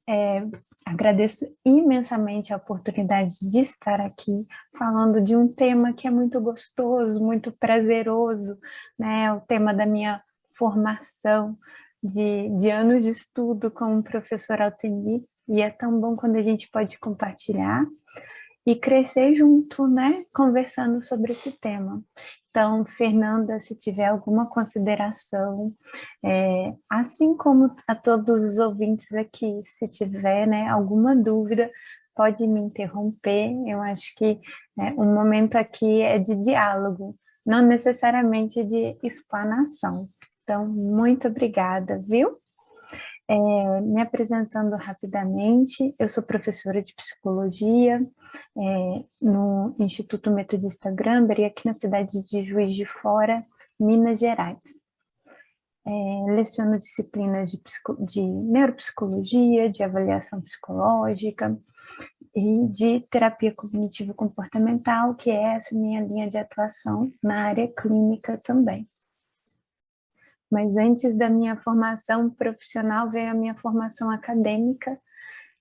É, agradeço imensamente a oportunidade de estar aqui falando de um tema que é muito gostoso, muito prazeroso, né? O tema da minha formação de anos de estudo como professor Alteni, e é tão bom quando a gente pode compartilhar e crescer junto, né? Conversando sobre esse tema. Então, Fernanda, se tiver alguma consideração, assim como a todos os ouvintes aqui, se tiver, né, alguma dúvida, pode me interromper. Eu acho que o momento aqui é de diálogo, não necessariamente de explanação. Então, muito obrigada, viu? Me apresentando rapidamente, eu sou professora de psicologia no Instituto Metodista Gramber, aqui na cidade de Juiz de Fora, Minas Gerais. Leciono disciplinas de neuropsicologia, de avaliação psicológica e de terapia cognitivo-comportamental, que é essa minha linha de atuação na área clínica também. Mas antes da minha formação profissional veio a minha formação acadêmica.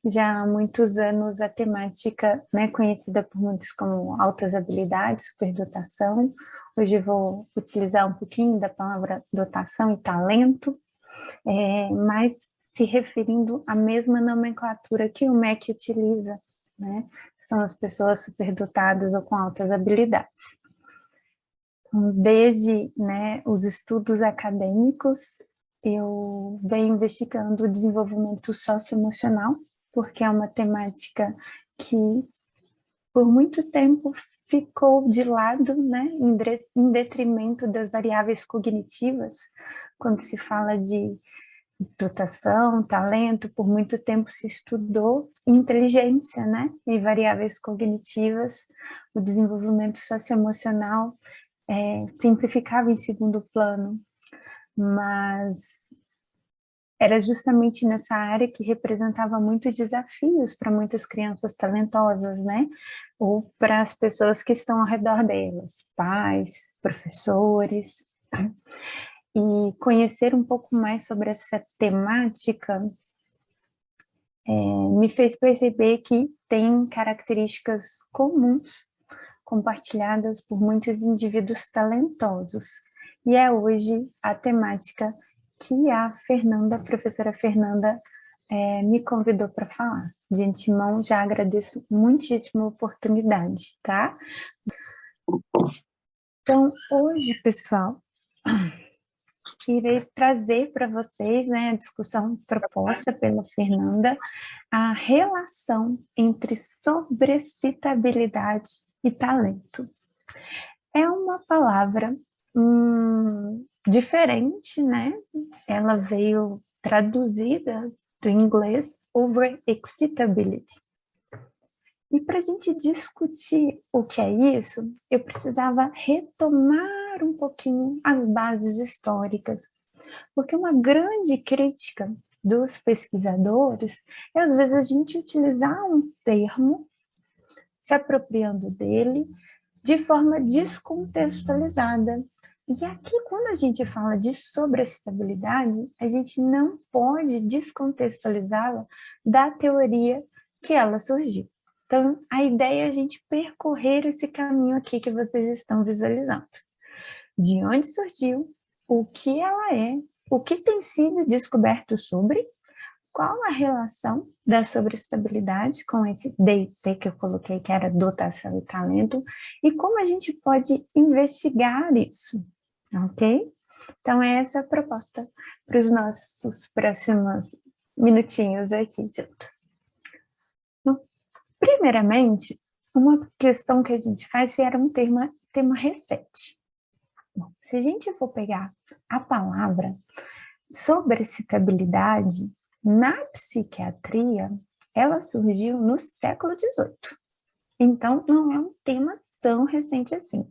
Já há muitos anos a temática, né, conhecida por muitos como altas habilidades, superdotação. Hoje vou utilizar um pouquinho da palavra dotação e talento, mas se referindo à mesma nomenclatura que o MEC utiliza, né? São as pessoas superdotadas ou com altas habilidades. Então, desde, né, os estudos acadêmicos, eu venho investigando o desenvolvimento socioemocional, porque é uma temática que, por muito tempo, ficou de lado, né, em detrimento das variáveis cognitivas. Quando se fala de dotação, talento, por muito tempo se estudou inteligência, né, e variáveis cognitivas, o desenvolvimento socioemocional sempre ficava em segundo plano, mas era justamente nessa área que representava muitos desafios para muitas crianças talentosas, né? Ou para as pessoas que estão ao redor delas, pais, professores. E conhecer um pouco mais sobre essa temática me fez perceber que tem características comuns compartilhadas por muitos indivíduos talentosos. E é hoje a temática que a Fernanda, a professora Fernanda, me convidou para falar. De antemão, já agradeço muitíssimo a oportunidade, tá? Então, hoje, pessoal, irei trazer para vocês, né, a discussão proposta pela Fernanda, a relação entre sobrecitabilidade e talento. É uma palavra diferente, né? Ela veio traduzida do inglês overexcitability. E para a gente discutir o que é isso, eu precisava retomar um pouquinho as bases históricas, porque uma grande crítica dos pesquisadores é, às vezes, a gente utilizar um termo, se apropriando dele, de forma descontextualizada. E aqui, quando a gente fala de sobreestabilidade, a gente não pode descontextualizá-la da teoria que ela surgiu. Então, a ideia é a gente percorrer esse caminho aqui que vocês estão visualizando. De onde surgiu, o que ela é, o que tem sido descoberto sobre, qual a relação da sobreestabilidade com esse DIT que eu coloquei, que era dotação e talento, e como a gente pode investigar isso, ok? Então, é essa a proposta para os nossos próximos minutinhos aqui junto. Bom, primeiramente, uma questão que a gente faz se era um tema recente. Bom, se a gente for pegar a palavra sobreexcitabilidade, na psiquiatria, ela surgiu no século XVIII. Então, não é um tema tão recente assim.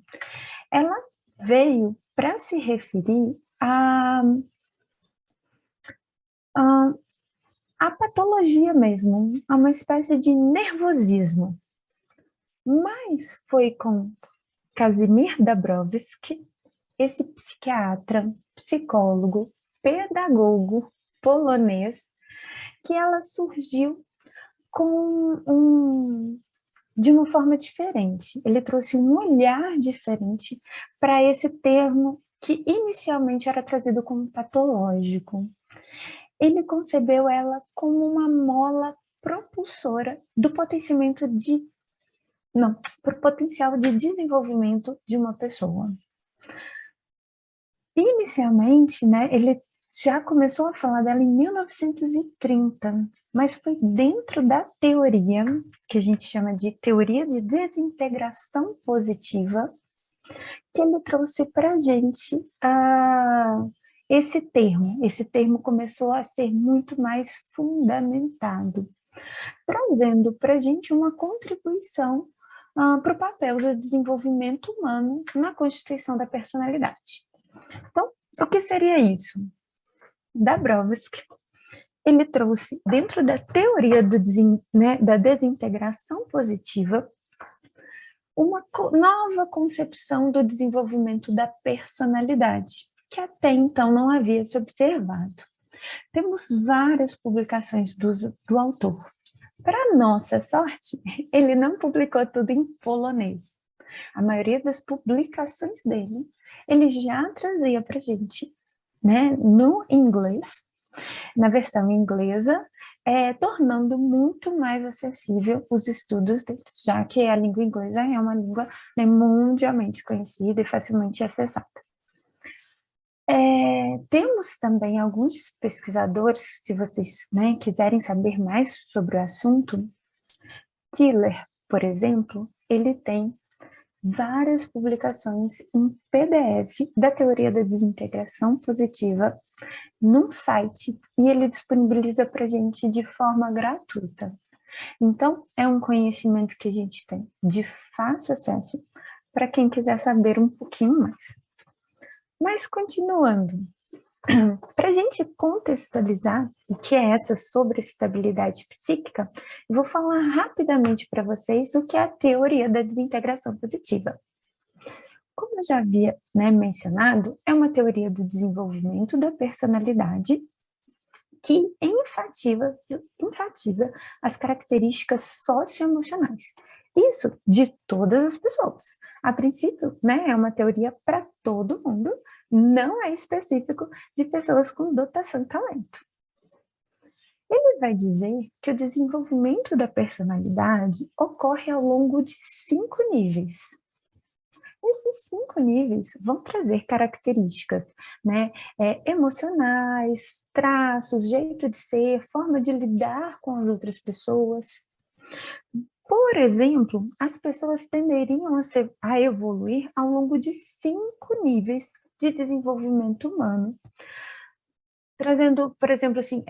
Ela veio para se referir a patologia mesmo, a uma espécie de nervosismo. Mas foi com Kazimir Dabrowski, esse psiquiatra, psicólogo, pedagogo polonês, que ela surgiu de uma forma diferente. Ele trouxe um olhar diferente para esse termo que inicialmente era trazido como patológico. Ele concebeu ela como uma mola propulsora do pro potencial de desenvolvimento de uma pessoa. Inicialmente, né, ele já começou a falar dela em 1930, mas foi dentro da teoria, que a gente chama de teoria de desintegração positiva, que ele trouxe para a gente esse termo. Esse termo começou a ser muito mais fundamentado, trazendo para a gente uma contribuição para o papel do desenvolvimento humano na constituição da personalidade. Então, o que seria isso? Dabrowski, ele trouxe, dentro da teoria da desintegração positiva, uma nova concepção do desenvolvimento da personalidade, que até então não havia se observado. Temos várias publicações do autor. Para nossa sorte, ele não publicou tudo em polonês. A maioria das publicações dele, ele já trazia para a gente, né, no inglês, na versão inglesa, tornando muito mais acessível os estudos dele, já que a língua inglesa é uma língua, né, mundialmente conhecida e facilmente acessada. Temos também alguns pesquisadores, se vocês, né, quiserem saber mais sobre o assunto. Tiller, por exemplo, ele tem várias publicações em PDF da teoria da desintegração positiva num site, e ele disponibiliza para a gente de forma gratuita. Então, é um conhecimento que a gente tem de fácil acesso para quem quiser saber um pouquinho mais. Mas, continuando, para a gente contextualizar o que é essa sobreestabilidade psíquica, eu vou falar rapidamente para vocês o que é a teoria da desintegração positiva. Como eu já havia, né, mencionado, é uma teoria do desenvolvimento da personalidade que enfatiza as características socioemocionais. Isso de todas as pessoas. A princípio, né, é uma teoria para todo mundo, não é específico de pessoas com dotação e talento. Ele vai dizer que o desenvolvimento da personalidade ocorre ao longo de 5 níveis. Esses 5 níveis vão trazer características, né, emocionais, traços, jeito de ser, forma de lidar com as outras pessoas. Por exemplo, as pessoas tenderiam a evoluir ao longo de 5 níveis de desenvolvimento humano, trazendo, por exemplo, assim,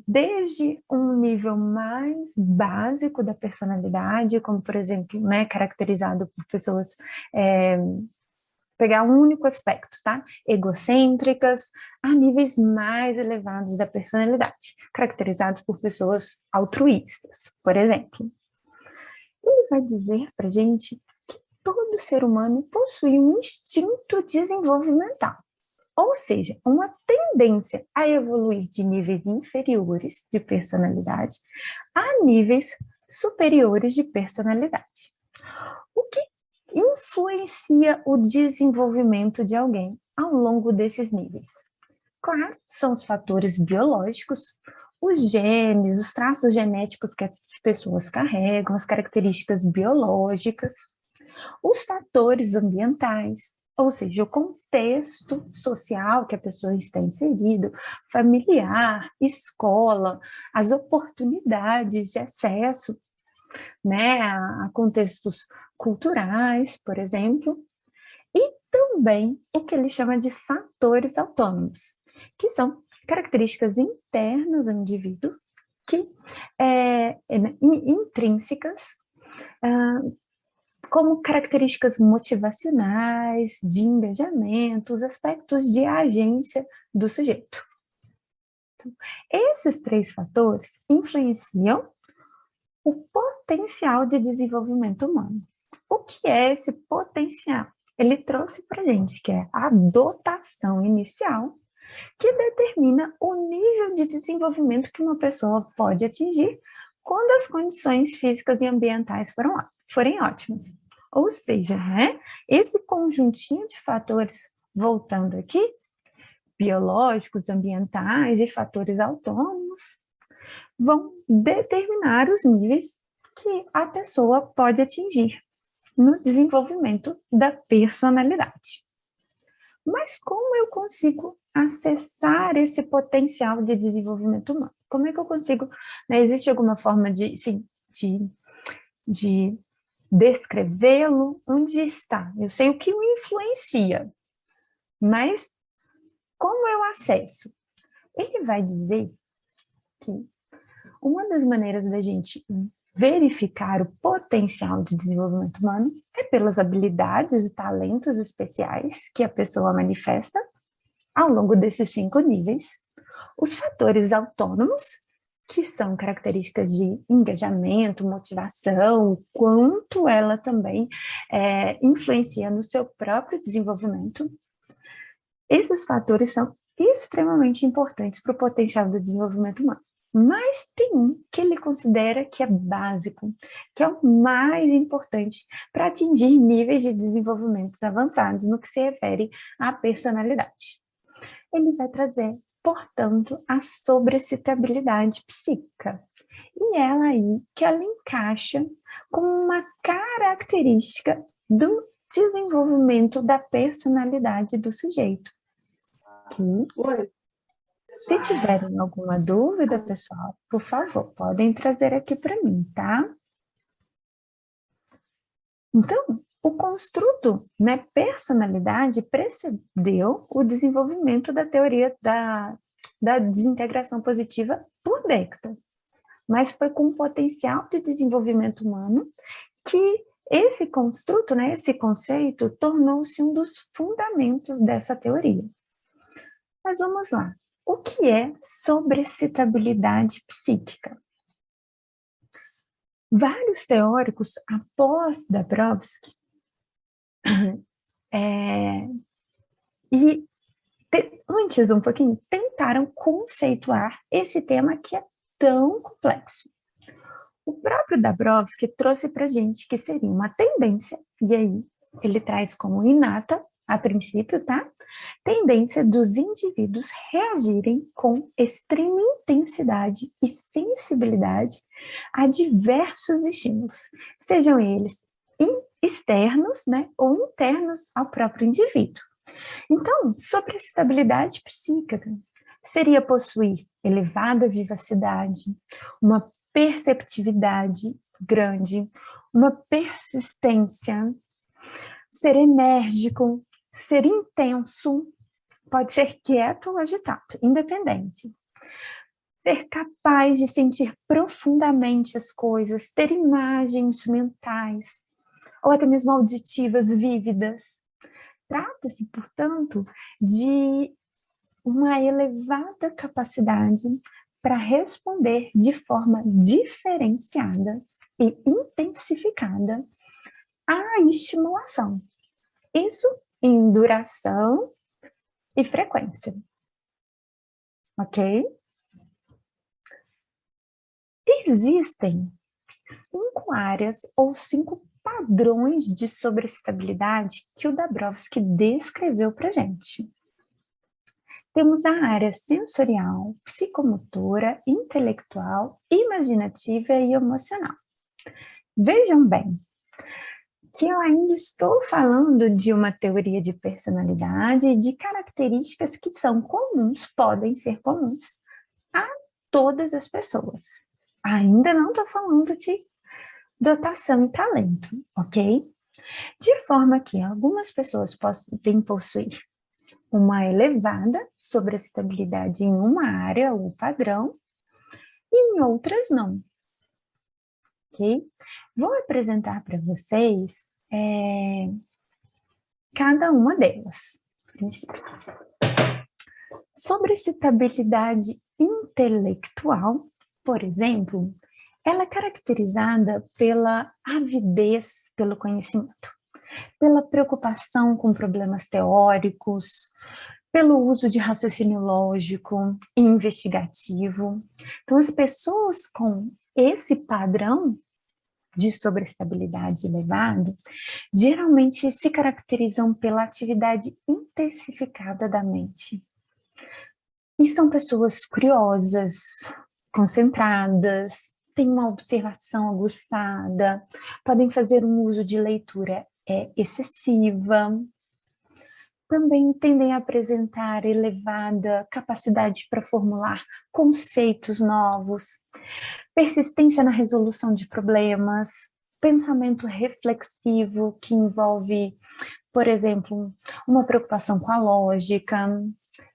desde um nível mais básico da personalidade, como, por exemplo, né, caracterizado por pessoas, pegar um único aspecto, tá? Egocêntricas, a níveis mais elevados da personalidade, caracterizados por pessoas altruístas, por exemplo. Ele vai dizer para a gente que todo ser humano possui um instinto desenvolvimental, ou seja, uma tendência a evoluir de níveis inferiores de personalidade a níveis superiores de personalidade. O que influencia o desenvolvimento de alguém ao longo desses níveis? Claro, são os fatores biológicos, os genes, os traços genéticos que as pessoas carregam, as características biológicas, os fatores ambientais, ou seja, o contexto social que a pessoa está inserida, familiar, escola, as oportunidades de acesso, né, a contextos culturais, por exemplo, e também o que ele chama de fatores autônomos, que são características internas ao indivíduo, que intrínsecas, como características motivacionais, de engajamento, os aspectos de agência do sujeito. Então, esses 3 fatores influenciam o potencial de desenvolvimento humano. O que é esse potencial? Ele trouxe para a gente que é a dotação inicial que determina o nível de desenvolvimento que uma pessoa pode atingir quando as condições físicas e ambientais forem ótimas. Ou seja, né, esse conjuntinho de fatores, voltando aqui, biológicos, ambientais e fatores autônomos, vão determinar os níveis que a pessoa pode atingir no desenvolvimento da personalidade. Mas como eu consigo acessar esse potencial de desenvolvimento humano? Como é que eu consigo, né, existe alguma forma de descrevê-lo? Onde está? Eu sei o que o influencia, mas como eu acesso? Ele vai dizer que uma das maneiras da gente verificar o potencial de desenvolvimento humano é pelas habilidades e talentos especiais que a pessoa manifesta ao longo desses 5 níveis, os fatores autônomos, que são características de engajamento, motivação, o quanto ela também influencia no seu próprio desenvolvimento. Esses fatores são extremamente importantes para o potencial do desenvolvimento humano. Mas tem um que ele considera que é básico, que é o mais importante para atingir níveis de desenvolvimento avançados no que se refere à personalidade. Ele vai trazer, portanto, a sobrecitabilidade psíquica. E ela aí que ela encaixa como uma característica do desenvolvimento da personalidade do sujeito. Se tiverem alguma dúvida, pessoal, por favor, podem trazer aqui para mim, tá? Então, o construto, né, personalidade precedeu o desenvolvimento da teoria da desintegração positiva por décadas, mas foi com o potencial de desenvolvimento humano que esse construto, né, esse conceito, tornou-se um dos fundamentos dessa teoria. Mas vamos lá. O que é sobrecitabilidade psíquica? Vários teóricos, após Dabrowski, antes um pouquinho, tentaram conceituar esse tema que é tão complexo. O próprio Dabrowski trouxe para a gente que seria uma tendência, e aí ele traz como inata, a princípio, tá? Tendência dos indivíduos reagirem com extrema intensidade e sensibilidade a diversos estímulos, sejam eles externos, né, ou internos ao próprio indivíduo. Então, sobrecitabilidade psíquica seria possuir elevada vivacidade, uma perceptividade grande, uma persistência, ser enérgico, ser intenso, pode ser quieto ou agitado, independente. Ser capaz de sentir profundamente as coisas, ter imagens mentais, ou até mesmo auditivas vívidas. Trata-se, portanto, de uma elevada capacidade para responder de forma diferenciada e intensificada à estimulação. Isso em duração e frequência. Ok? Existem 5 áreas ou 5 padrões de sobrecitabilidade que o Dabrowski descreveu para a gente. Temos a área sensorial, psicomotora, intelectual, imaginativa e emocional. Vejam bem, que eu ainda estou falando de uma teoria de personalidade e de características que são comuns, podem ser comuns a todas as pessoas. Ainda não estou falando de dotação e talento, ok? De forma que algumas pessoas podem possuir uma elevada sobrecitabilidade em uma área ou padrão e em outras não. Ok? Vou apresentar para vocês cada uma delas. Sobrecitabilidade intelectual, por exemplo, ela é caracterizada pela avidez pelo conhecimento, pela preocupação com problemas teóricos, pelo uso de raciocínio lógico e investigativo. Então, as pessoas com esse padrão de sobreestabilidade elevado, geralmente se caracterizam pela atividade intensificada da mente. E são pessoas curiosas, concentradas, têm uma observação aguçada, podem fazer um uso de leitura excessiva, também tendem a apresentar elevada capacidade para formular conceitos novos, persistência na resolução de problemas, pensamento reflexivo que envolve, por exemplo, uma preocupação com a lógica,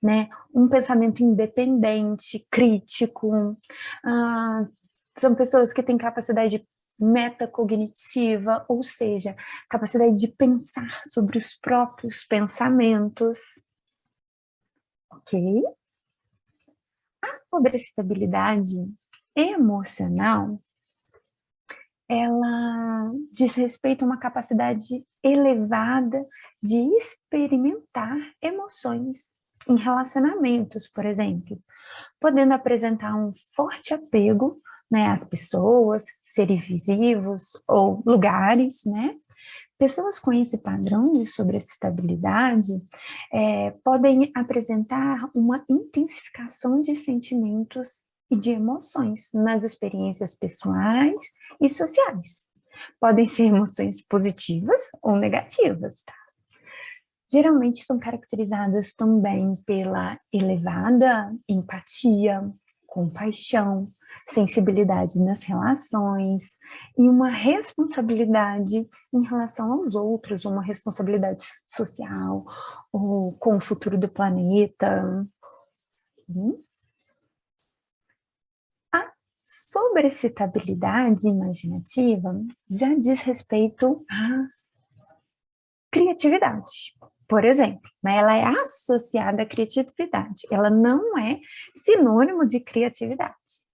né? Um pensamento independente, crítico. São pessoas que têm capacidade metacognitiva, ou seja, capacidade de pensar sobre os próprios pensamentos. Ok? A sobreestabilidade emocional, ela diz respeito a uma capacidade elevada de experimentar emoções em relacionamentos, por exemplo, podendo apresentar um forte apego, né, às pessoas, seres vivos ou lugares, né? Pessoas com esse padrão de sobreexcitabilidade podem apresentar uma intensificação de sentimentos e de emoções nas experiências pessoais e sociais. Podem ser emoções positivas ou negativas, tá? Geralmente são caracterizadas também pela elevada empatia, compaixão, sensibilidade nas relações e uma responsabilidade em relação aos outros, uma responsabilidade social ou com o futuro do planeta. A sobreexcitabilidade imaginativa já diz respeito à criatividade. Por exemplo, né, ela é associada à criatividade, ela não é sinônimo de criatividade.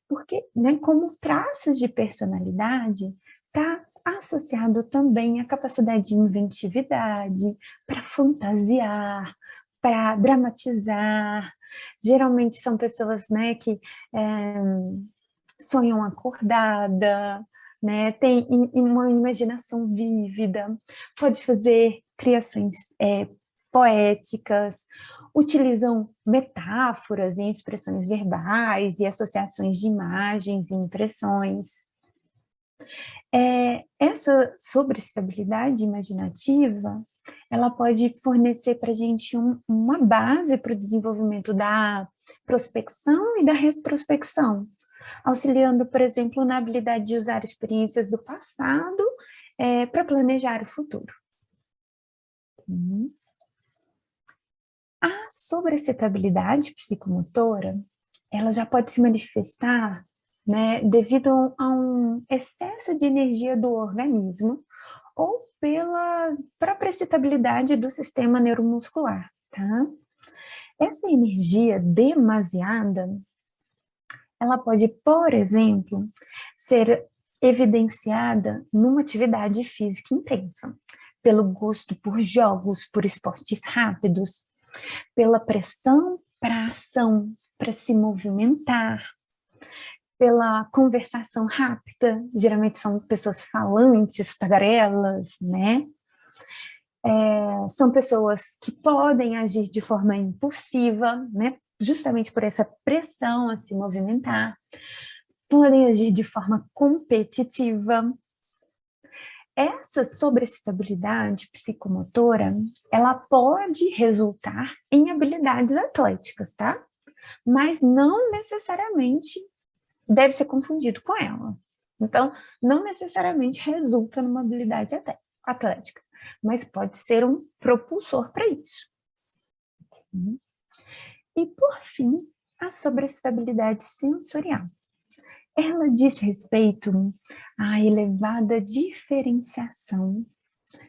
Porque, né, como traços de personalidade, está associado também à capacidade de inventividade, para fantasiar, para dramatizar. Geralmente são pessoas, né, que sonham acordada, né, tem uma imaginação vívida, pode fazer criações poéticas, utilizam metáforas e expressões verbais e associações de imagens e impressões. Essa sobreestabilidade imaginativa, ela pode fornecer para a gente uma base para o desenvolvimento da prospecção e da retrospecção, auxiliando, por exemplo, na habilidade de usar experiências do passado para planejar o futuro. A sobreexcitabilidade psicomotora, ela já pode se manifestar, né, devido a um excesso de energia do organismo ou pela própria excitabilidade do sistema neuromuscular, tá? Essa energia demasiada, ela pode, por exemplo, ser evidenciada numa atividade física intensa, pelo gosto por jogos, por esportes rápidos, pela pressão para ação, para se movimentar, pela conversação rápida, geralmente são pessoas falantes, tagarelas, né? São pessoas que podem agir de forma impulsiva, né? Justamente por essa pressão a se movimentar, podem agir de forma competitiva. Essa sobreexcitabilidade psicomotora, ela pode resultar em habilidades atléticas, tá? Mas não necessariamente deve ser confundido com ela. Então, não necessariamente resulta numa habilidade atlética, mas pode ser um propulsor para isso. E, por fim, a sobreestabilidade sensorial. Ela diz respeito à elevada diferenciação,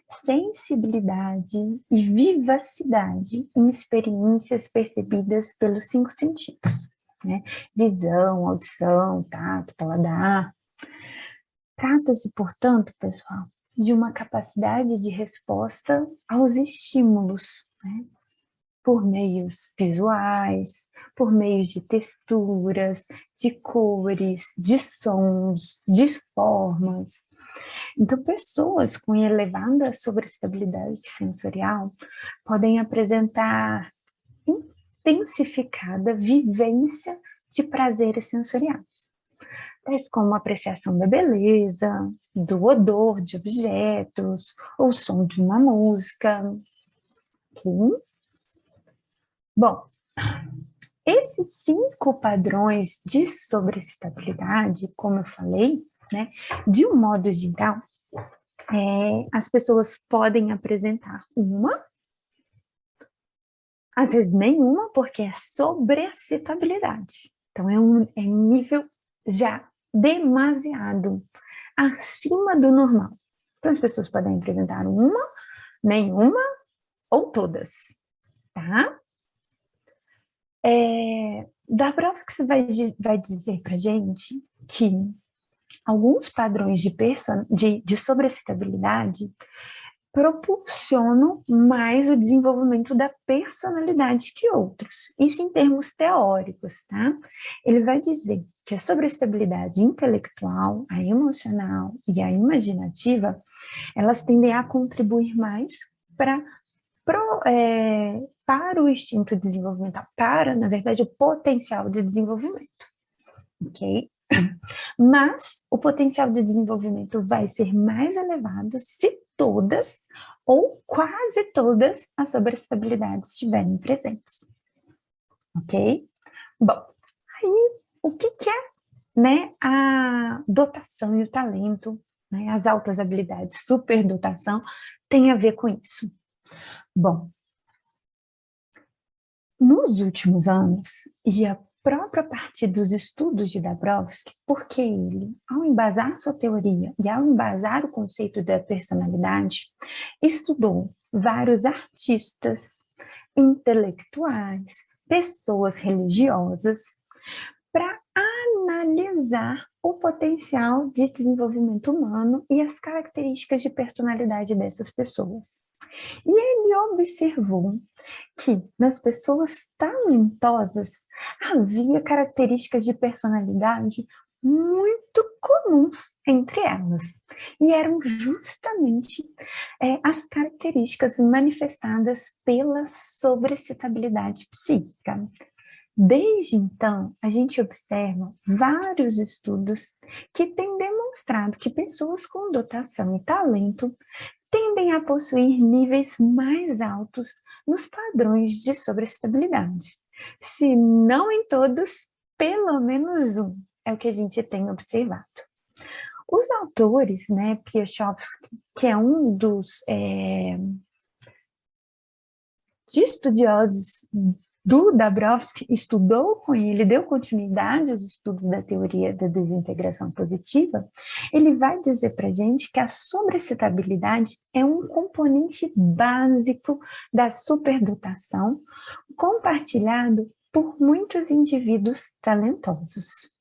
sensibilidade e vivacidade em experiências percebidas pelos 5 sentidos, né? Visão, audição, tato, paladar. Trata-se, portanto, pessoal, de uma capacidade de resposta aos estímulos, né? por meios visuais, por meios de texturas, de cores, de sons, de formas. Então, pessoas com elevada sobreestabilidade sensorial podem apresentar intensificada vivência de prazeres sensoriais, tais como a apreciação da beleza, do odor de objetos, ou som de uma música. Okay? Bom, esses 5 padrões de sobreexcitabilidade, como eu falei, né, de um modo geral, as pessoas podem apresentar uma, às vezes nenhuma, porque é sobreexcitabilidade. Então, é um nível já demasiado acima do normal. Então, as pessoas podem apresentar uma, nenhuma ou todas, tá? Dabrowski vai dizer pra gente que alguns padrões de sobreexcitabilidade propulsionam mais o desenvolvimento da personalidade que outros. Isso em termos teóricos, tá? Ele vai dizer que a sobreestabilidade intelectual, a emocional e a imaginativa, elas tendem a contribuir mais para o instinto desenvolvimental, na verdade, o potencial de desenvolvimento, ok? Mas o potencial de desenvolvimento vai ser mais elevado se todas ou quase todas as sobreestabilidades estiverem presentes, ok? Bom, aí o que é, né, a dotação e o talento, né, as altas habilidades, superdotação, tem a ver com isso? Bom, nos últimos anos, e a própria partir dos estudos de Dabrowski, porque ele, ao embasar sua teoria e ao embasar o conceito da personalidade, estudou vários artistas, intelectuais, pessoas religiosas, para analisar o potencial de desenvolvimento humano e as características de personalidade dessas pessoas. E ele observou que nas pessoas talentosas havia características de personalidade muito comuns entre elas. E eram justamente as características manifestadas pela sobreexcitabilidade psíquica. Desde então, a gente observa vários estudos que têm demonstrado que pessoas com dotação e talento tendem a possuir níveis mais altos nos padrões de sobreestabilidade. Se não em todos, pelo menos um, é o que a gente tem observado. Os autores, né, Piastovsky, que é um dos estudiosos do Dabrowski, estudou com ele, deu continuidade aos estudos da teoria da desintegração positiva, ele vai dizer para a gente que a sobreexcitabilidade é um componente básico da superdotação, compartilhado por muitos indivíduos talentosos.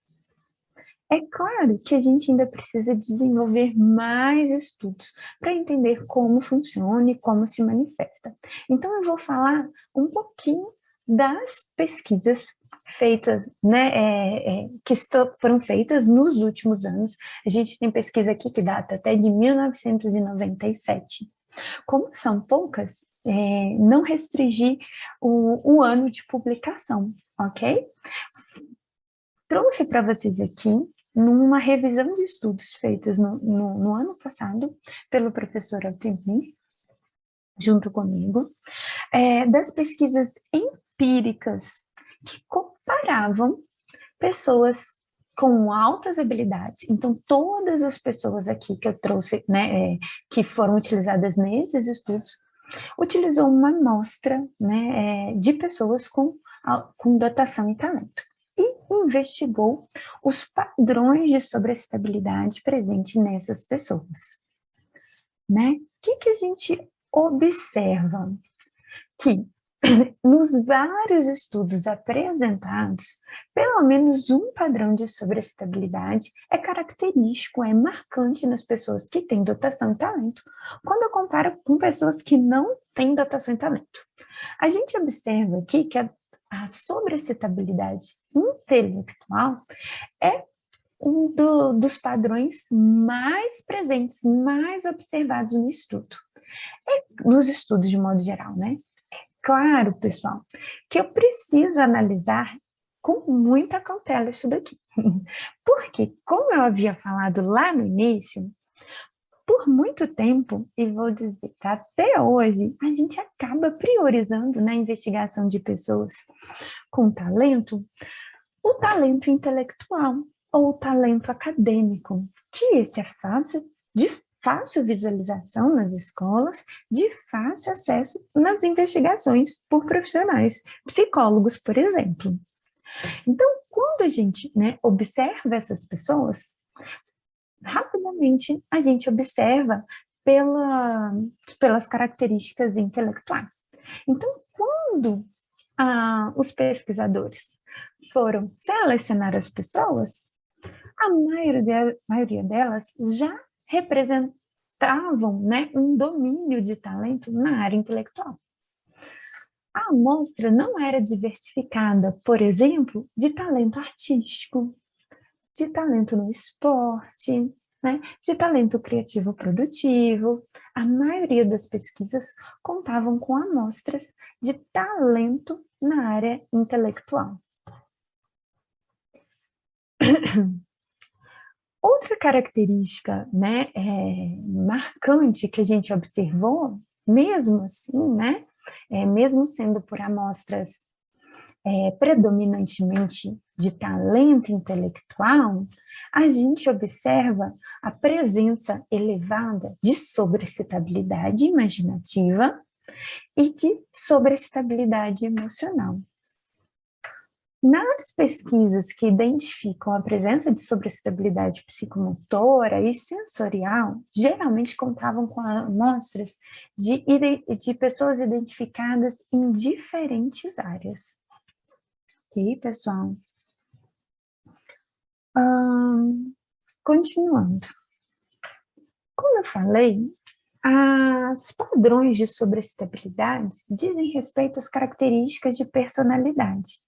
É claro que a gente ainda precisa desenvolver mais estudos para entender como funciona e como se manifesta. Então, eu vou falar um pouquinho das pesquisas feitas, né, foram feitas nos últimos anos. A gente tem pesquisa aqui que data até de 1997. Como são poucas, não restringir o ano de publicação, ok? Trouxe para vocês aqui, numa revisão de estudos feitos no ano passado, pelo professor Altemir, junto comigo, das pesquisas empíricas que comparavam pessoas com altas habilidades. Então, todas as pessoas aqui que eu trouxe, né, que foram utilizadas nesses estudos, utilizou uma amostra, né, de pessoas com dotação e talento. E investigou os padrões de sobreestabilidade presentes nessas pessoas. Né? O que a gente observa? Que nos vários estudos apresentados, pelo menos um padrão de sobreestabilidade é característico, é marcante nas pessoas que têm dotação e talento, quando eu comparo com pessoas que não têm dotação e talento. A gente observa aqui que a sobreexcitabilidade intelectual é dos padrões mais presentes, mais observados no estudo. Nos estudos de modo geral, né? Claro, pessoal, que eu preciso analisar com muita cautela isso daqui. Porque, como eu havia falado lá no início, por muito tempo, e vou dizer que até hoje, a gente acaba priorizando na investigação de pessoas com talento, o talento intelectual ou o talento acadêmico, que esse é de fácil visualização nas escolas, de fácil acesso nas investigações por profissionais, psicólogos, por exemplo. Então, quando a gente, né, observa essas pessoas, rapidamente a gente observa pelas características intelectuais. Então, quando os pesquisadores foram selecionar as pessoas, a maioria delas já representavam, né, um domínio de talento na área intelectual. A amostra não era diversificada, por exemplo, de talento artístico, de talento no esporte, né, de talento criativo produtivo. A maioria das pesquisas contavam com amostras de talento na área intelectual. Outra característica, né, marcante que a gente observou, mesmo assim, né, mesmo sendo por amostras predominantemente de talento intelectual, a gente observa a presença elevada de sobreexcitabilidade imaginativa e de sobreexcitabilidade emocional. Nas pesquisas que identificam a presença de sobreexcitabilidade psicomotora e sensorial, geralmente contavam com amostras de pessoas identificadas em diferentes áreas. Ok, pessoal? Continuando. Como eu falei, os padrões de sobreexcitabilidade dizem respeito às características de personalidade,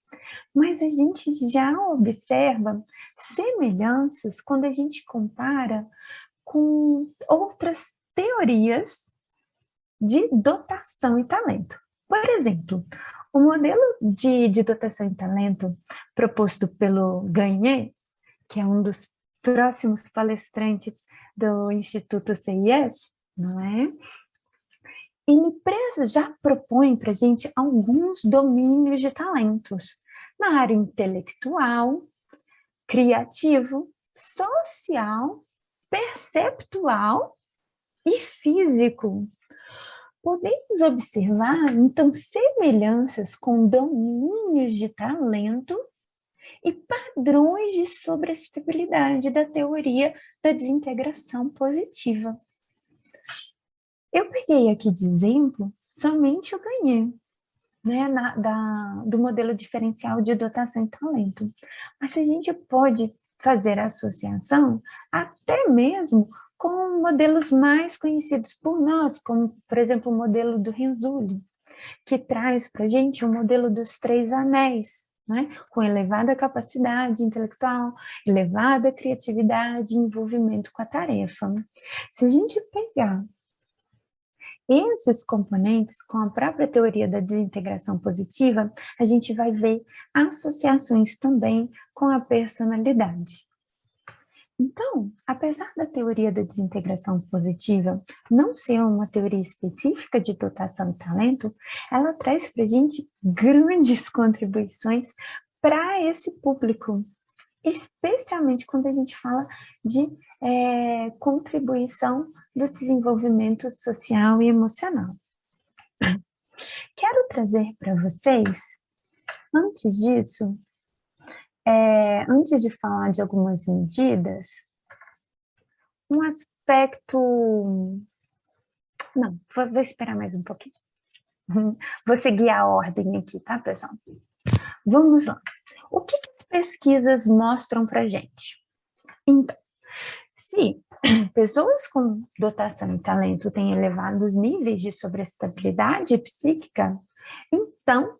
mas a gente já observa semelhanças quando a gente compara com outras teorias de dotação e talento. Por exemplo, o modelo de dotação e talento proposto pelo Gagné, que é um dos próximos palestrantes do Instituto CIS, não é? Ele já propõe para a gente alguns domínios de talentos na área intelectual, criativo, social, perceptual e físico. Podemos observar, então, semelhanças com domínios de talento e padrões de sobreexcitabilidade da teoria da desintegração positiva. Eu peguei aqui de exemplo somente o Gagné, né, do modelo diferencial de dotação e talento. Mas a gente pode fazer associação até mesmo com modelos mais conhecidos por nós, como, por exemplo, o modelo do Renzulli, que traz para a gente o modelo dos 3 anéis, né? Com elevada capacidade intelectual, elevada criatividade e envolvimento com a tarefa. Se a gente pegar esses componentes com a própria teoria da desintegração positiva, a gente vai ver associações também com a personalidade. Então, apesar da teoria da desintegração positiva não ser uma teoria específica de dotação e talento, ela traz para a gente grandes contribuições para esse público, especialmente quando a gente fala de contribuição do desenvolvimento social e emocional. Quero trazer para vocês, antes disso, antes de falar de algumas medidas, um aspecto... Não, vou esperar mais um pouquinho. Vou seguir a ordem aqui, tá, pessoal? Vamos lá. O que as pesquisas mostram para gente? Então, se pessoas com dotação e talento têm elevados níveis de sobreestabilidade psíquica, então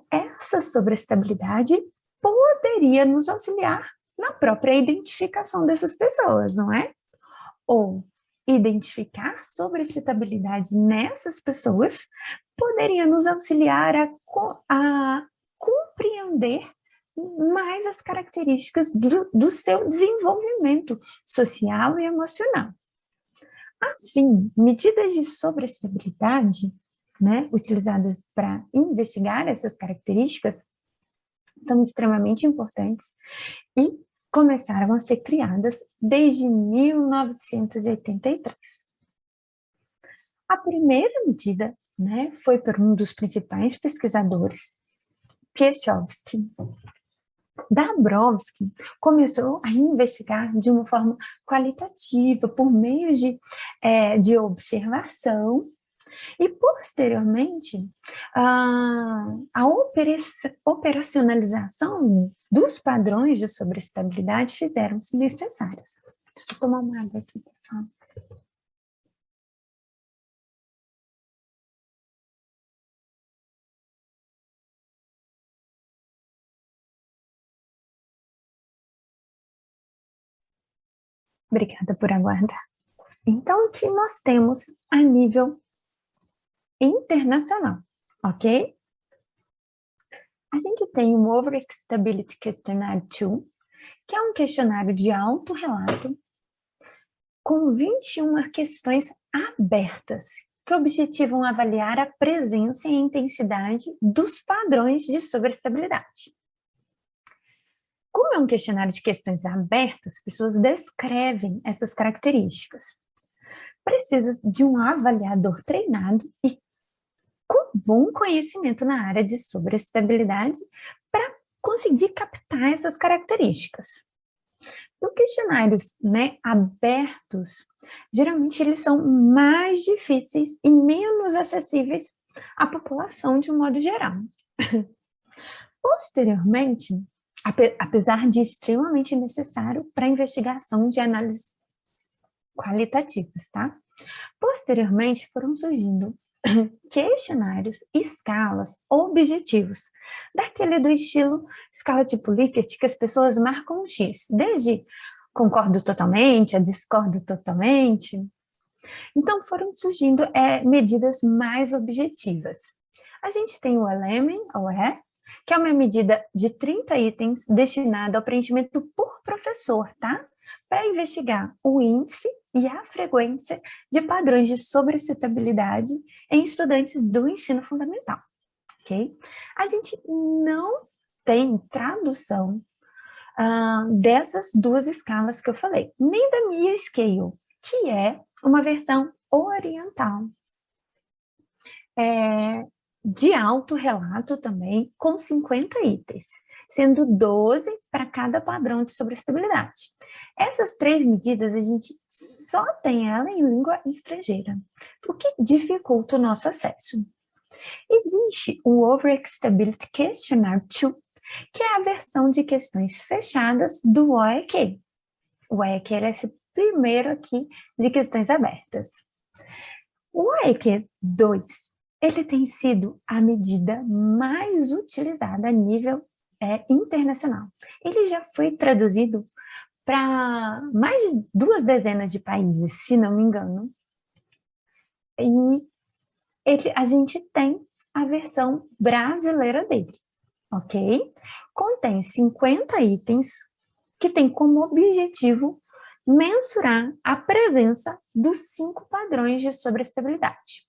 essa sobreestabilidade poderia nos auxiliar na própria identificação dessas pessoas, não é? Ou identificar sobreexcitabilidade nessas pessoas poderia nos auxiliar a compreender mais as características do seu desenvolvimento social e emocional. Assim, medidas de sobreestabilidade, né, utilizadas para investigar essas características, são extremamente importantes e começaram a ser criadas desde 1983. A primeira medida, né, foi por um dos principais pesquisadores, Piechowski. Dabrowski começou a investigar de uma forma qualitativa, por meio de observação, e, posteriormente, a operacionalização dos padrões de sobreestabilidade fizeram-se necessárias. Deixa eu tomar uma água aqui, pessoal. Obrigada por aguardar. Então, o que nós temos a nível internacional, ok? A gente tem o Overexcitability Questionnaire 2, que é um questionário de autorrelato com 21 questões abertas, que objetivam avaliar a presença e a intensidade dos padrões de sobreestabilidade. Como é um questionário de questões abertas, as pessoas descrevem essas características. Precisa de um avaliador treinado e com bom conhecimento na área de sobreestabilidade para conseguir captar essas características. Os questionários, né, abertos, geralmente eles são mais difíceis e menos acessíveis à população de um modo geral. Posteriormente, apesar de extremamente necessário para a investigação de análises qualitativas, tá? Posteriormente, foram surgindo questionários, escalas, objetivos, daquele do estilo escala tipo Likert, que as pessoas marcam um X, desde concordo totalmente a discordo totalmente. Então, foram surgindo medidas mais objetivas. A gente tem o ELEMEN, ou que é uma medida de 30 itens destinada ao preenchimento por professor, tá? Para investigar o índice e a frequência de padrões de sobreexcitabilidade em estudantes do ensino fundamental, ok? A gente não tem tradução dessas duas escalas que eu falei, nem da Mia Scale, que é uma versão oriental, de autorrelato também, com 50 itens, sendo 12 para cada padrão de sobreestabilidade. Essas 3 medidas, a gente só tem ela em língua estrangeira, o que dificulta o nosso acesso. Existe o Overexcitability Questionnaire 2, que é a versão de questões fechadas do OEQ. O OEQ é esse primeiro aqui de questões abertas. O OEQ 2, ele tem sido a medida mais utilizada a nível internacional. Ele já foi traduzido para mais de 2 dezenas de países, se não me engano. E a gente tem a versão brasileira dele, ok? Contém 50 itens que tem como objetivo mensurar a presença dos 5 padrões de sobreestabilidade.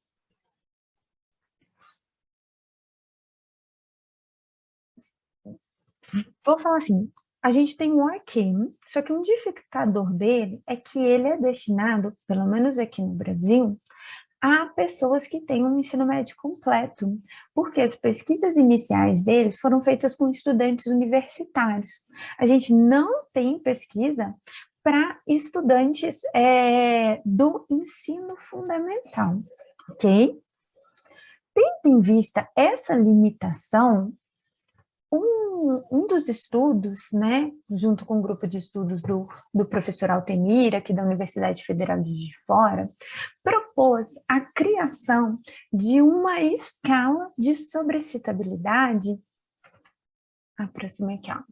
Vou falar assim, a gente tem o Arcane, só que um dificultador dele é que ele é destinado, pelo menos aqui no Brasil, a pessoas que têm um ensino médio completo, porque as pesquisas iniciais deles foram feitas com estudantes universitários. A gente não tem pesquisa para estudantes do ensino fundamental, ok? Tendo em vista essa limitação, um dos estudos, né, junto com o grupo de estudos do professor Altemir, aqui da Universidade Federal de Juiz de Fora, propôs a criação de uma escala de sobrecitabilidade, aproxima aqui, ó,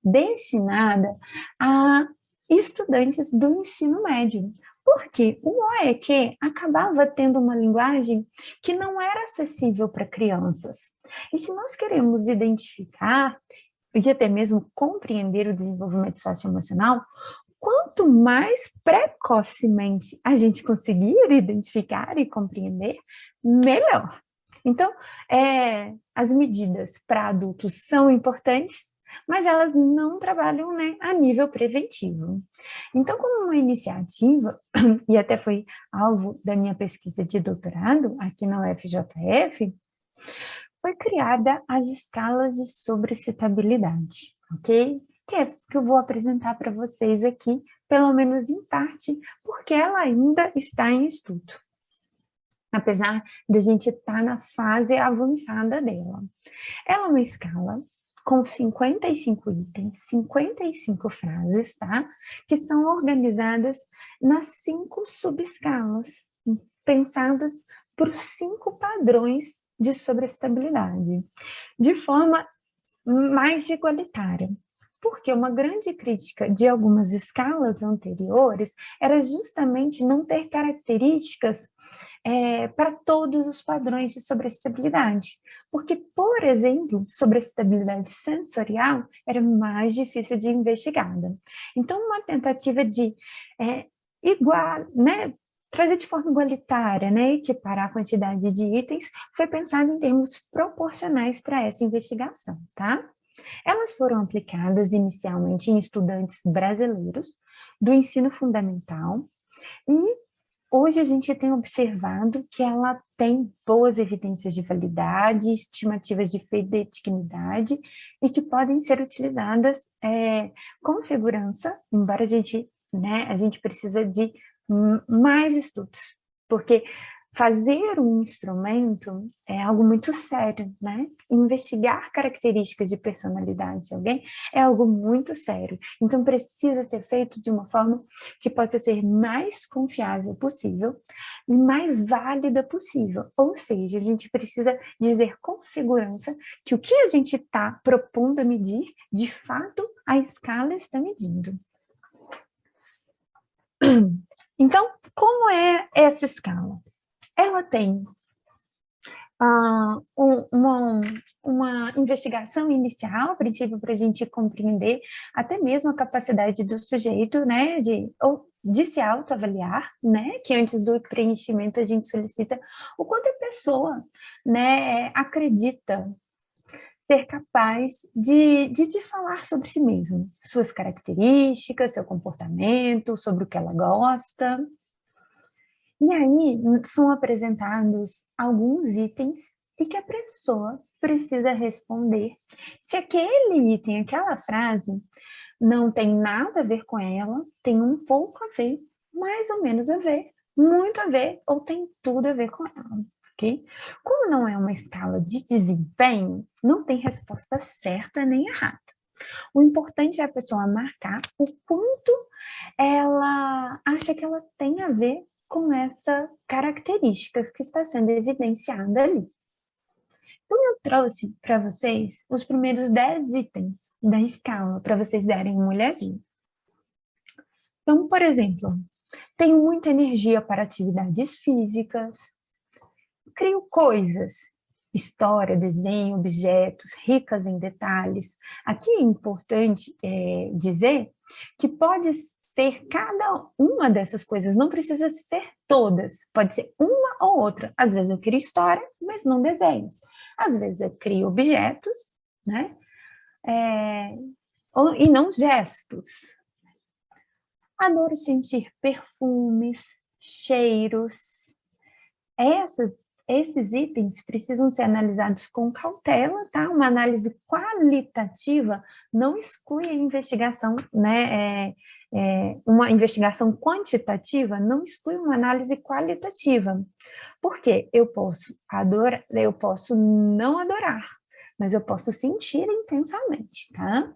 destinada a estudantes do ensino médio, porque o OEQ acabava tendo uma linguagem que não era acessível para crianças. E se nós queremos identificar e até mesmo compreender o desenvolvimento socioemocional, quanto mais precocemente a gente conseguir identificar e compreender, melhor. Então, as medidas para adultos são importantes, mas elas não trabalham, né, a nível preventivo. Então, como uma iniciativa, e até foi alvo da minha pesquisa de doutorado aqui na UFJF, foi criada as escalas de sobrecitabilidade, ok? Que é essa que eu vou apresentar para vocês aqui, pelo menos em parte, porque ela ainda está em estudo, apesar de a gente estar na fase avançada dela. Ela é uma escala com 55 itens, 55 frases, tá? Que são organizadas nas 5 subescalas, pensadas por 5 padrões de sobrecitabilidade, de forma mais igualitária. Porque uma grande crítica de algumas escalas anteriores era justamente não ter características para todos os padrões de sobrecitabilidade. Porque, por exemplo, sobrecitabilidade sensorial era mais difícil de investigada. Então, uma tentativa de trazer de forma igualitária, né, equiparar a quantidade de itens, foi pensada em termos proporcionais para essa investigação, tá? Elas foram aplicadas inicialmente em estudantes brasileiros do ensino fundamental e hoje a gente tem observado que ela tem boas evidências de validade, estimativas de fidedignidade e que podem ser utilizadas com segurança, embora a gente precisa de mais estudos, porque fazer um instrumento é algo muito sério, né? Investigar características de personalidade de alguém é algo muito sério. Então, precisa ser feito de uma forma que possa ser mais confiável possível e mais válida possível. Ou seja, a gente precisa dizer com segurança que o que a gente está propondo a medir, de fato, a escala está medindo. Então, como é essa escala? Ela tem uma investigação inicial, a princípio, para a gente compreender até mesmo a capacidade do sujeito, né, de se autoavaliar, né, que antes do preenchimento a gente solicita o quanto a pessoa, né, acredita ser capaz de falar sobre si mesmo, suas características, seu comportamento, sobre o que ela gosta. E aí são apresentados alguns itens e que a pessoa precisa responder se aquele item, aquela frase, não tem nada a ver com ela, tem um pouco a ver, mais ou menos a ver, muito a ver, ou tem tudo a ver com ela, ok? Como não é uma escala de desempenho, não tem resposta certa nem errada. O importante é a pessoa marcar o quanto ela acha que ela tem a ver com essa característica que está sendo evidenciada ali. Então, eu trouxe para vocês os primeiros 10 itens da escala, para vocês darem uma olhadinha. Então, por exemplo, tenho muita energia para atividades físicas, crio coisas, história, desenho, objetos, ricas em detalhes. Aqui é importante dizer que pode ser cada uma dessas coisas, não precisa ser todas, pode ser uma ou outra. Às vezes eu crio histórias, mas não desenhos. Às vezes eu crio objetos, né? E não gestos. Adoro sentir perfumes, cheiros. Esses itens precisam ser analisados com cautela, tá? Uma análise qualitativa não exclui a investigação, né? Uma investigação quantitativa não exclui uma análise qualitativa, Porque eu posso adorar, eu posso não adorar, mas eu posso sentir intensamente, tá?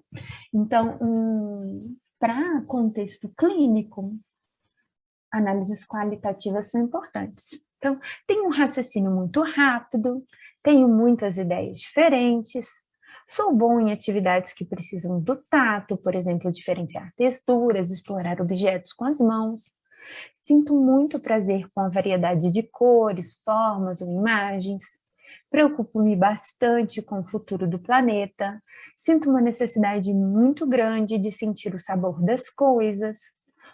Então, para contexto clínico, análises qualitativas são importantes. Então, tenho um raciocínio muito rápido, tenho muitas ideias diferentes, sou bom em atividades que precisam do tato, por exemplo, diferenciar texturas, explorar objetos com as mãos. Sinto muito prazer com a variedade de cores, formas ou imagens. Preocupo-me bastante com o futuro do planeta. Sinto uma necessidade muito grande de sentir o sabor das coisas.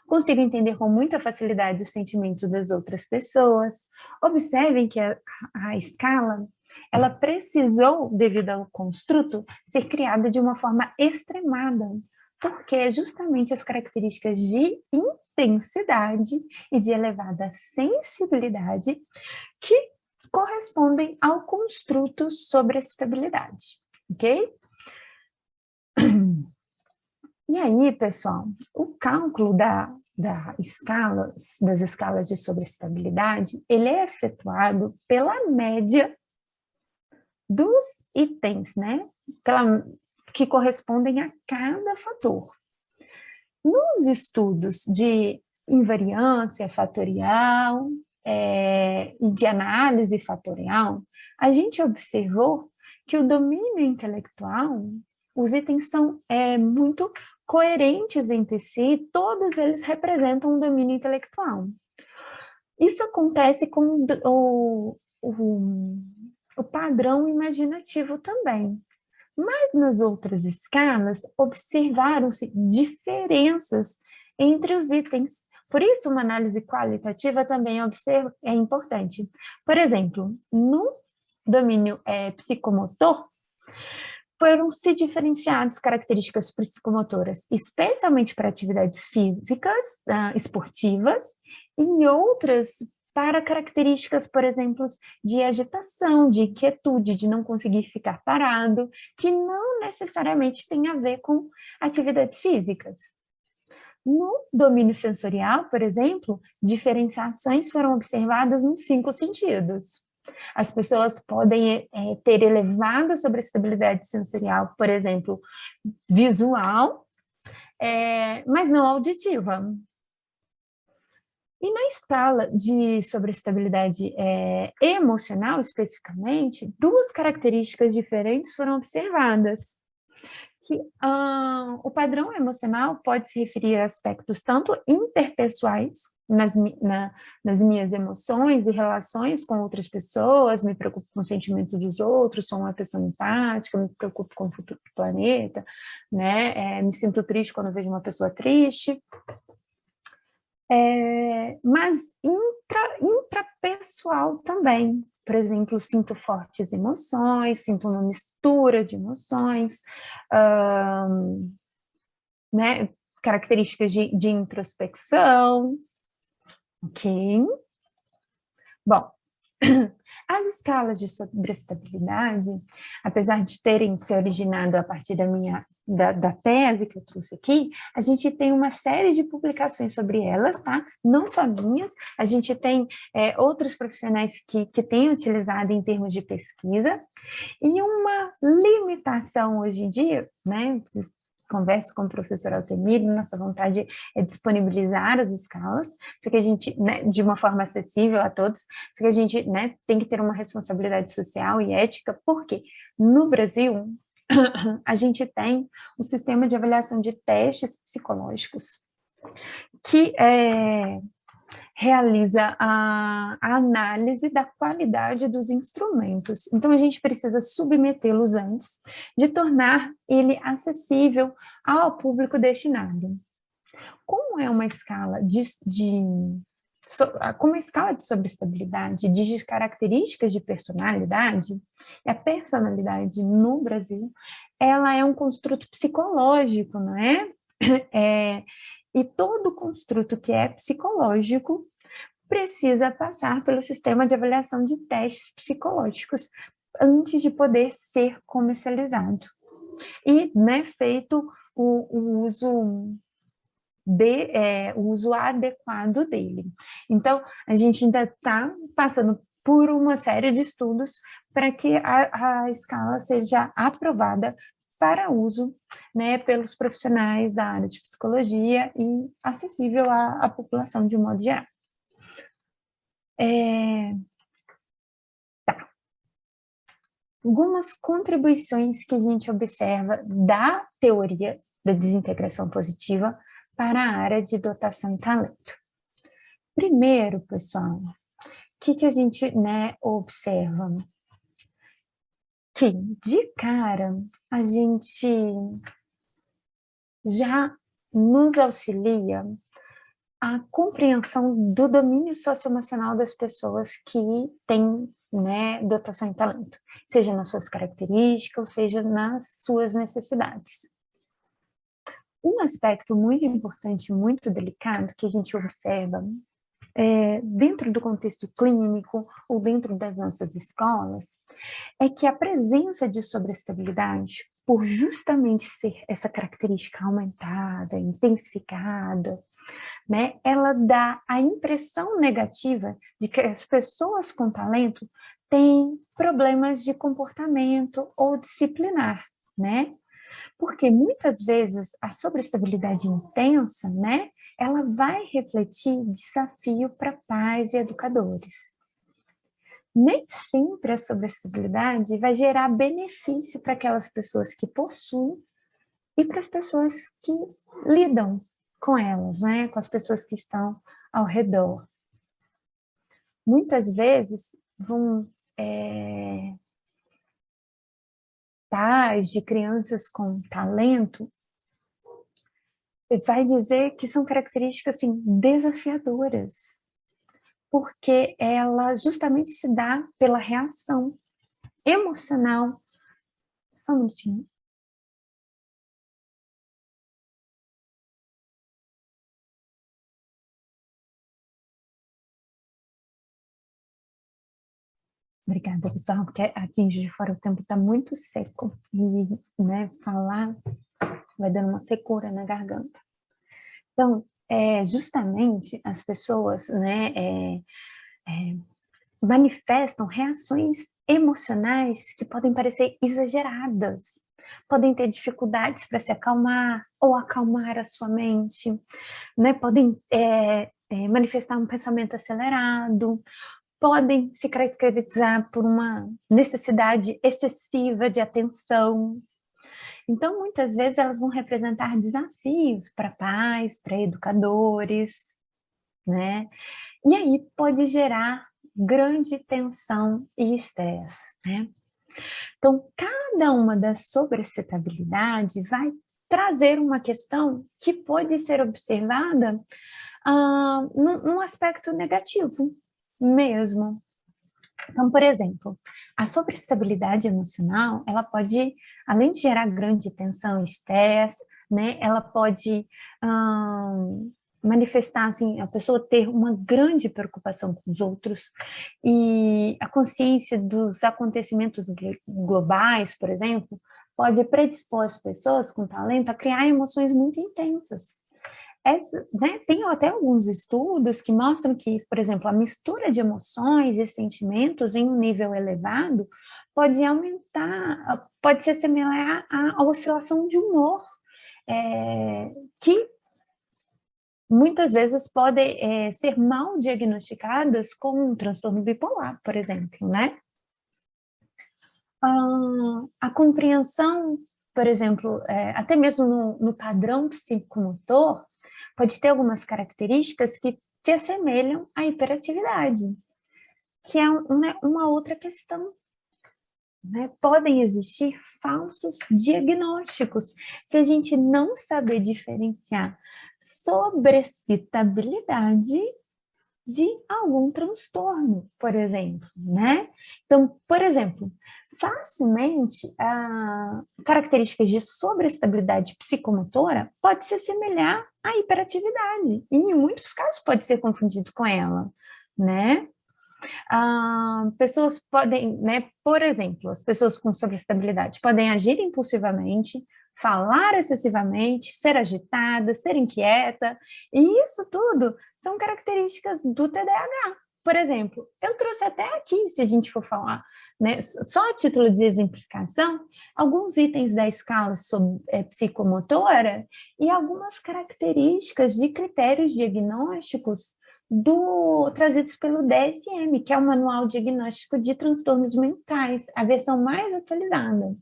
Consigo entender com muita facilidade os sentimentos das outras pessoas. Observem que a escala, ela precisou, devido ao construto, ser criada de uma forma extremada, porque é justamente as características de intensidade e de elevada sensibilidade que correspondem ao construto sobre a estabilidade, ok? E aí, pessoal, o cálculo das escalas de sobreestabilidade, ele é efetuado pela média dos itens, né? Que correspondem a cada fator. Nos estudos de invariância fatorial e de análise fatorial, a gente observou que o domínio intelectual, os itens são muito coerentes entre si, todos eles representam um domínio intelectual. Isso acontece com o padrão imaginativo também. Mas nas outras escalas, observaram-se diferenças entre os itens. Por isso, uma análise qualitativa também é importante. Por exemplo, no domínio psicomotor, foram-se diferenciadas características psicomotoras, especialmente para atividades físicas, esportivas, e outras para características, por exemplo, de agitação, de inquietude, de não conseguir ficar parado, que não necessariamente tem a ver com atividades físicas. No domínio sensorial, por exemplo, diferenciações foram observadas nos 5 sentidos. As pessoas podem ter elevada sobreestabilidade sensorial, por exemplo, visual, mas não auditiva. E na escala de sobreestabilidade emocional, especificamente, 2 características diferentes foram observadas. Que o padrão emocional pode se referir a aspectos tanto interpessoais, nas minhas emoções e relações com outras pessoas, me preocupo com o sentimento dos outros, sou uma pessoa empática, me preocupo com o futuro do planeta, né? Me sinto triste quando vejo uma pessoa triste. Mas intrapessoal também. Por exemplo, sinto fortes emoções, sinto uma mistura de emoções, né? Características de introspecção, ok? Bom, as escalas de sobreestabilidade, apesar de terem se originado a partir da tese que eu trouxe aqui, a gente tem uma série de publicações sobre elas, tá? Não só minhas, a gente tem outros profissionais que têm utilizado em termos de pesquisa, e uma limitação hoje em dia, né? Converso com o professor Altemir, nossa vontade é disponibilizar as escalas, só que a gente, né, de uma forma acessível a todos, só que a gente, né, tem que ter uma responsabilidade social e ética, porque no Brasil a gente tem um sistema de avaliação de testes psicológicos que realiza a análise da qualidade dos instrumentos. Então, a gente precisa submetê-los antes de tornar ele acessível ao público destinado. Como é uma escala como a escala de sobreestabilidade diz características de personalidade, e a personalidade no Brasil, ela é um construto psicológico, não é? E todo construto que é psicológico precisa passar pelo sistema de avaliação de testes psicológicos antes de poder ser comercializado. E, né, feito o uso adequado dele. Então, a gente ainda está passando por uma série de estudos para que a escala seja aprovada para uso, né, pelos profissionais da área de psicologia e acessível à população de um modo geral. Algumas contribuições que a gente observa da teoria da desintegração positiva para a área de dotação e talento. Primeiro, pessoal, o que a gente, né, observa? Que, de cara, a gente já nos auxilia a compreensão do domínio socioemocional das pessoas que têm, né, dotação e talento, seja nas suas características, ou seja nas suas necessidades. Um aspecto muito importante, muito delicado, que a gente observa dentro do contexto clínico ou dentro das nossas escolas, é que a presença de sobreestabilidade, por justamente ser essa característica aumentada, intensificada, né, ela dá a impressão negativa de que as pessoas com talento têm problemas de comportamento ou disciplinar, né? Porque muitas vezes a sobreestabilidade intensa, né, ela vai refletir desafio para pais e educadores. Nem sempre a sobreestabilidade vai gerar benefício para aquelas pessoas que possuem e para as pessoas que lidam com elas, né, com as pessoas que estão ao redor. Muitas vezes vão pais de crianças com talento vai dizer que são características assim, desafiadoras, porque ela justamente se dá pela reação emocional. Só um minutinho. Obrigada, pessoal, porque aqui em Juiz de Fora o tempo está muito seco e, né, falar vai dando uma secura na garganta. Então, justamente as pessoas, né, manifestam reações emocionais que podem parecer exageradas, podem ter dificuldades para se acalmar ou acalmar a sua mente, né, podem manifestar um pensamento acelerado, podem se caracterizar por uma necessidade excessiva de atenção. Então, muitas vezes, elas vão representar desafios para pais, para educadores, né? E aí pode gerar grande tensão e estresse, né? Então, cada uma das sobreexcitabilidade vai trazer uma questão que pode ser observada num aspecto negativo mesmo. Então, por exemplo, a sobreestabilidade emocional, ela pode, além de gerar grande tensão e estresse, né, ela pode manifestar, assim, a pessoa ter uma grande preocupação com os outros e a consciência dos acontecimentos globais, por exemplo, pode predispor as pessoas com talento a criar emoções muito intensas. Né, tem até alguns estudos que mostram que, por exemplo, a mistura de emoções e sentimentos em um nível elevado pode aumentar, pode se assemelhar à oscilação de humor, que muitas vezes podem ser mal diagnosticadas como um transtorno bipolar, por exemplo, né? A compreensão, por exemplo, até mesmo no padrão psicomotor, pode ter algumas características que se assemelham à hiperatividade, que é uma outra questão. Né? Podem existir falsos diagnósticos se a gente não saber diferenciar sobreexcitabilidade de algum transtorno, por exemplo, né? Então, por exemplo, facilmente, características de sobreestabilidade psicomotora pode se assemelhar à hiperatividade, e em muitos casos pode ser confundido com ela, né? Pessoas podem, né, por exemplo, as pessoas com sobreestabilidade podem agir impulsivamente, falar excessivamente, ser agitada, ser inquieta, e isso tudo são características do TDAH, por exemplo, eu trouxe até aqui, se a gente for falar, né, só a título de exemplificação, alguns itens da escala psicomotora e algumas características de critérios diagnósticos trazidos pelo DSM, que é o Manual Diagnóstico de Transtornos Mentais, a versão mais atualizada.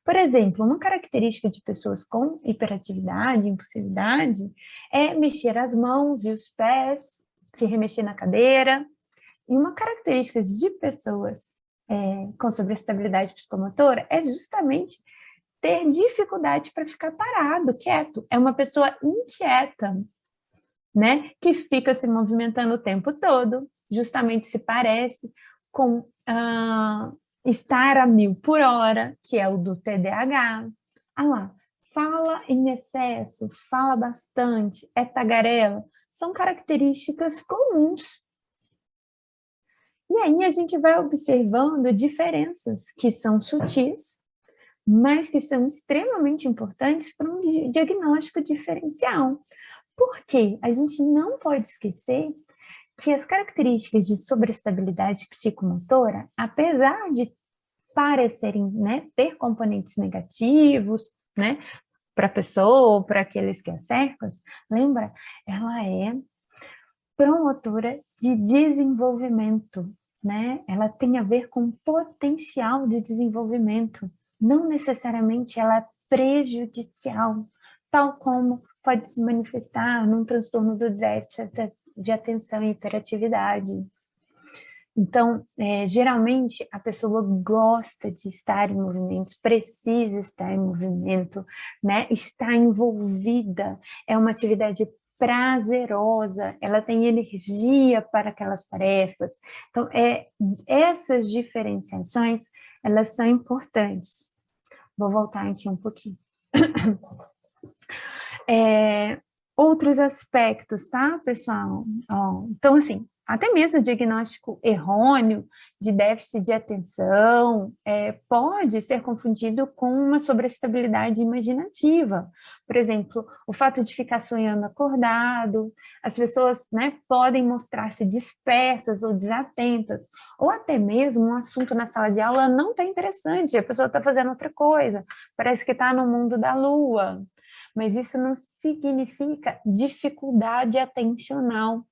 Por exemplo, uma característica de pessoas com hiperatividade, impulsividade, é mexer as mãos e os pés, se remexer na cadeira. E uma característica de pessoas com sobreestabilidade psicomotora é justamente ter dificuldade para ficar parado, quieto. É uma pessoa inquieta, né? Que fica se movimentando o tempo todo, justamente se parece com estar a 1000 por hora, que é o do TDAH. Ah lá, fala em excesso, fala bastante, é tagarela. São características comuns. E aí a gente vai observando diferenças que são sutis, mas que são extremamente importantes para um diagnóstico diferencial. Porque a gente não pode esquecer que as características de sobreestabilidade psicomotora, apesar de parecerem, né, ter componentes negativos, né, para a pessoa ou para aqueles que a cercam, lembra, ela é promotora de desenvolvimento, né? Ela tem a ver com potencial de desenvolvimento, não necessariamente ela é prejudicial, tal como pode se manifestar num transtorno do déficit de atenção e hiperatividade. Então, geralmente, a pessoa gosta de estar em movimento, precisa estar em movimento, né? Está envolvida, é uma atividade prazerosa, ela tem energia para aquelas tarefas. Então, essas diferenciações, elas são importantes. Vou voltar aqui um pouquinho. Outros aspectos, tá, pessoal? Então, assim, até mesmo o diagnóstico errôneo de déficit de atenção pode ser confundido com uma sobreestabilidade imaginativa. Por exemplo, o fato de ficar sonhando acordado, as pessoas, né, podem mostrar-se dispersas ou desatentas, ou até mesmo um assunto na sala de aula não está interessante, a pessoa está fazendo outra coisa, parece que está no mundo da lua. Mas isso não significa dificuldade atencional,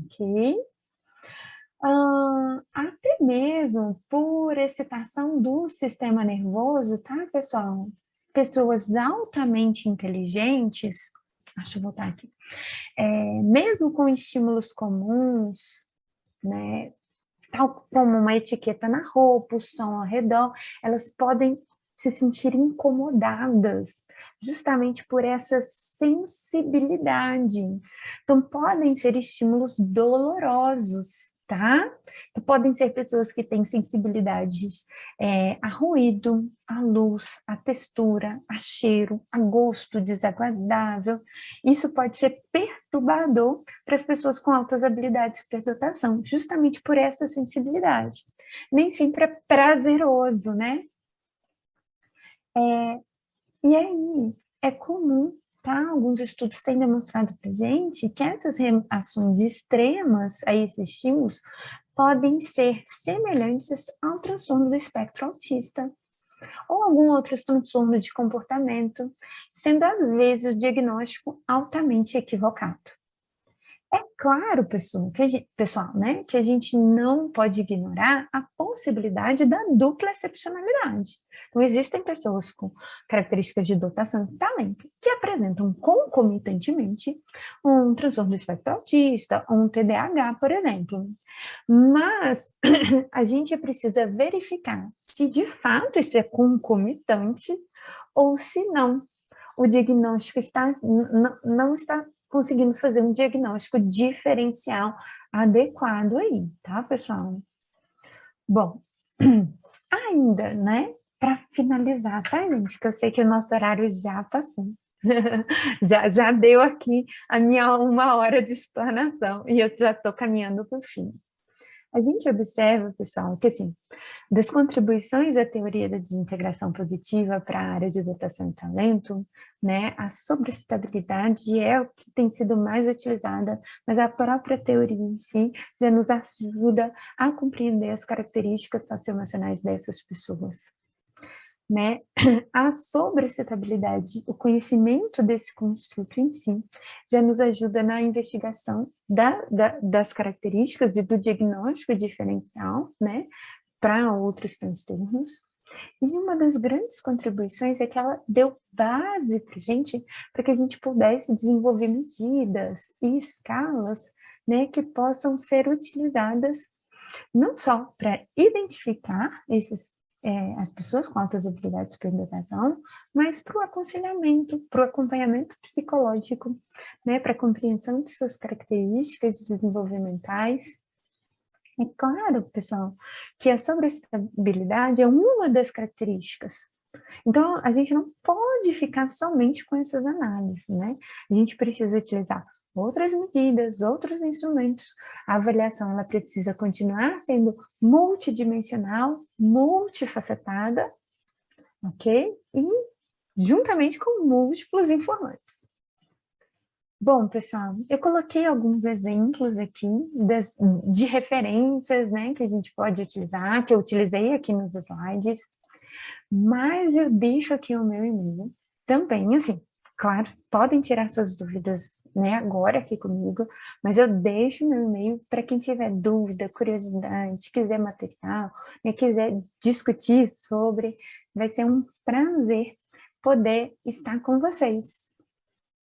ok? Até mesmo por excitação do sistema nervoso, tá, pessoal? Pessoas altamente inteligentes, deixa eu voltar aqui, mesmo com estímulos comuns, né, tal como uma etiqueta na roupa, o som ao redor, elas podem se sentir incomodadas, justamente por essa sensibilidade. Então, podem ser estímulos dolorosos, tá? Então, podem ser pessoas que têm sensibilidades a ruído, a luz, a textura, a cheiro, a gosto desagradável. Isso pode ser perturbador para as pessoas com altas habilidades de superdotação, justamente por essa sensibilidade. Nem sempre é prazeroso, né? E aí, é comum, tá? Alguns estudos têm demonstrado para gente que essas reações extremas a esses estímulos podem ser semelhantes ao transtorno do espectro autista ou algum outro transtorno de comportamento, sendo às vezes o diagnóstico altamente equivocado. É claro, pessoal, né, que a gente não pode ignorar a possibilidade da dupla excepcionalidade. Então, existem pessoas com características de dotação e talento que apresentam concomitantemente um transtorno do espectro autista ou um TDAH, por exemplo. Mas a gente precisa verificar se de fato isso é concomitante ou se não. O diagnóstico não está conseguindo fazer um diagnóstico diferencial adequado aí, tá, pessoal? Bom, ainda, né, para finalizar, tá, gente, que eu sei que o nosso horário já passou. já deu aqui a minha 1 hora de explanação e eu já estou caminhando para o fim. A gente observa, pessoal, que assim, das contribuições à teoria da desintegração positiva para a área de dotação e talento, né, a sobrecitabilidade é o que tem sido mais utilizada, mas a própria teoria em si já nos ajuda a compreender as características socioemocionais dessas pessoas. Né? A sobrecitabilidade, o conhecimento desse construto em si, já nos ajuda na investigação das características e do diagnóstico diferencial, né, para outros transtornos. E uma das grandes contribuições é que ela deu base para que a gente pudesse desenvolver medidas e escalas, né, que possam ser utilizadas não só para identificar as pessoas com altas habilidades de superdotação, mas para o aconselhamento, para o acompanhamento psicológico, né, para a compreensão de suas características desenvolvimentais. É claro, pessoal, que a sobreestabilidade é uma das características. Então, a gente não pode ficar somente com essas análises, né? A gente precisa utilizar outras medidas, outros instrumentos. A avaliação, ela precisa continuar sendo multidimensional, multifacetada, ok? E juntamente com múltiplos informantes. Bom, pessoal, eu coloquei alguns exemplos aqui de referências, né, que a gente pode utilizar, que eu utilizei aqui nos slides, mas eu deixo aqui o meu e-mail também, assim, claro, podem tirar suas dúvidas, né, agora aqui comigo, mas eu deixo meu e-mail para quem tiver dúvida, curiosidade, quiser material, né, quiser discutir sobre, vai ser um prazer poder estar com vocês.